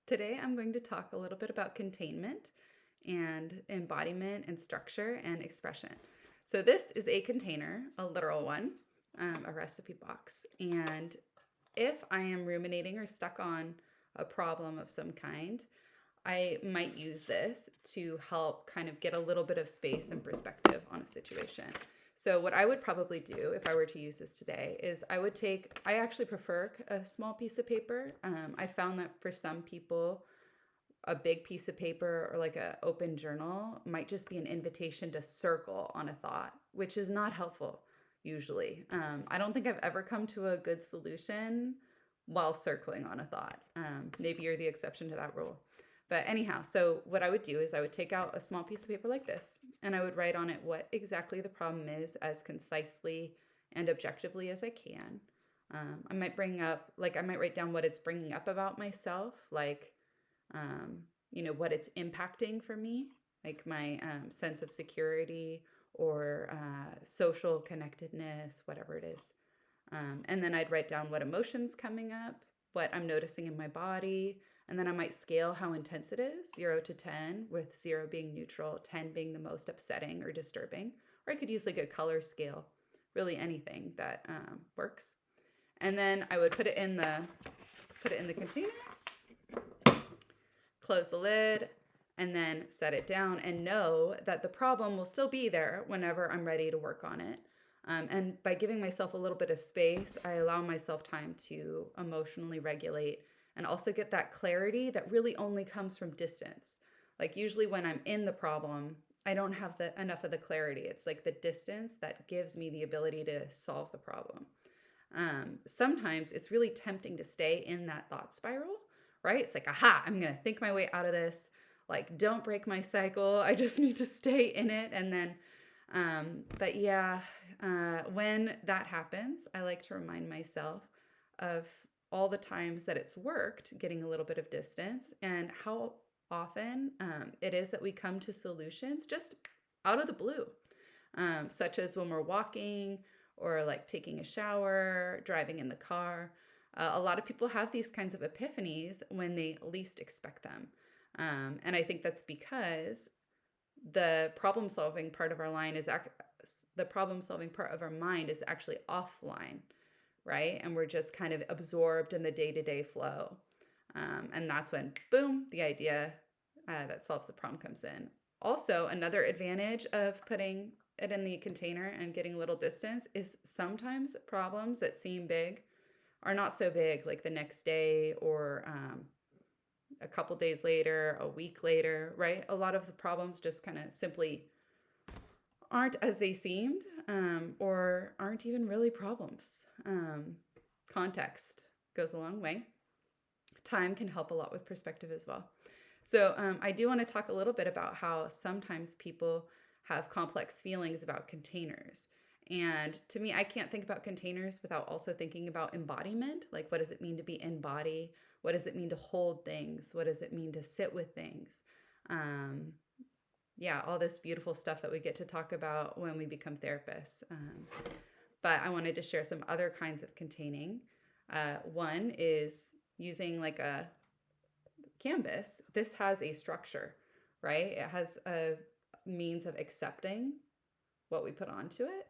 Today I'm going to talk a little bit about containment and embodiment and structure and expression. So, this is a container, a literal one, a recipe box. And if I am ruminating or stuck on a problem of some kind, I might use this to help kind of get a little bit of space and perspective on a situation. So, what I would probably do if I were to use this today is I actually prefer a small piece of paper. I found that for some people, a big piece of paper or like a open journal might just be an invitation to circle on a thought, which is not helpful usually. I don't think I've ever come to a good solution while circling on a thought. Maybe you're the exception to that rule. But anyhow, so what I would do is I would take out a small piece of paper like this and I would write on it what exactly the problem is as concisely and objectively as I can. I might I might write down what it's bringing up about myself, like, what it's impacting for me, like my sense of security or social connectedness, whatever it is. And then I'd write down what emotions coming up, what I'm noticing in my body, and then I might scale how intense it is, 0 to 10, with 0 being neutral, 10 being the most upsetting or disturbing. Or I could use like a color scale, really anything that works. And then I would put it in the container, close the lid, and then set it down and know that the problem will still be there whenever I'm ready to work on it. And by giving myself a little bit of space, I allow myself time to emotionally regulate and also get that clarity that really only comes from distance. Like usually when I'm in the problem, I don't have enough of the clarity. It's like the distance that gives me the ability to solve the problem. Sometimes it's really tempting to stay in that thought spiral, right? It's like, aha, I'm going to think my way out of this. Like, don't break my cycle. I just need to stay in it. And then, but yeah, when that happens, I like to remind myself of all the times that it's worked, getting a little bit of distance, and how often it is that we come to solutions just out of the blue, such as when we're walking or like taking a shower, driving in the car. A lot of people have these kinds of epiphanies when they least expect them. And I think that's because the problem solving part of our line is the problem solving part of our mind is actually offline, right? And we're just kind of absorbed in the day to day flow. And that's when, boom, the idea that solves the problem comes in. Also, another advantage of putting it in the container and getting a little distance is sometimes problems that seem big are not so big, like the next day or a couple days later, a week later, right? A lot of the problems just kind of simply aren't as they seemed, or aren't even really problems. Context goes a long way. Time can help a lot with perspective as well. So I do want to talk a little bit about how sometimes people have complex feelings about containers. And to me, I can't think about containers without also thinking about embodiment. Like, what does it mean to be in body? What does it mean to hold things? What does it mean to sit with things? Um, yeah, all this beautiful stuff that we get to talk about when we become therapists. But I wanted to share some other kinds of containing. One is using like a canvas. This has a structure, right? It has a means of accepting what we put onto it.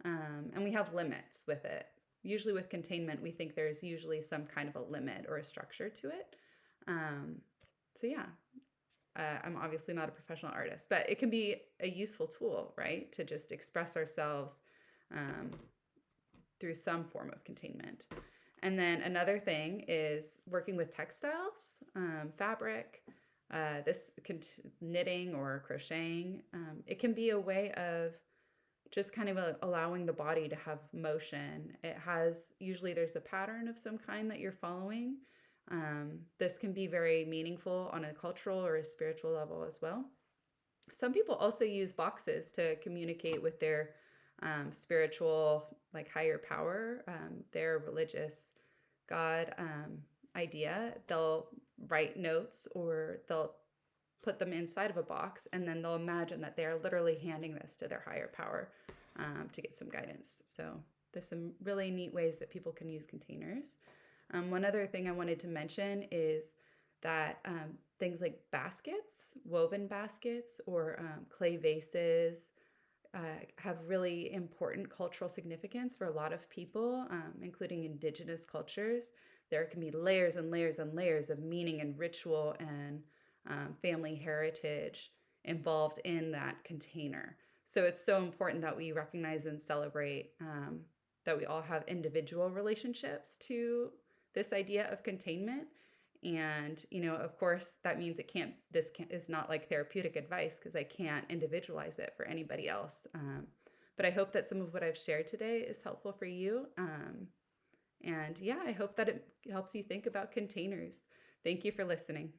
And we have limits with it. Usually with containment, we think there's usually some kind of a limit or a structure to it. So yeah, I'm obviously not a professional artist, but it can be a useful tool, right? To just express ourselves through some form of containment. And then another thing is working with textiles, fabric, knitting or crocheting. It can be a way of just kind of allowing the body to have motion. Usually there's a pattern of some kind that you're following. This can be very meaningful on a cultural or a spiritual level as well. Some people also use boxes to communicate with their spiritual, like higher power, their religious God idea. They'll write notes or they'll put them inside of a box and then they'll imagine that they're literally handing this to their higher power to get some guidance. So there's some really neat ways that people can use containers. One other thing I wanted to mention is that things like baskets, woven baskets, or clay vases have really important cultural significance for a lot of people, including indigenous cultures. There can be layers and layers and layers of meaning and ritual and family heritage involved in that container. So it's so important that we recognize and celebrate that we all have individual relationships to this idea of containment. And of course that means is not like therapeutic advice, because I can't individualize it for anybody else. But I hope that some of what I've shared today is helpful for you. And yeah, I hope that it helps you think about containers. Thank you for listening.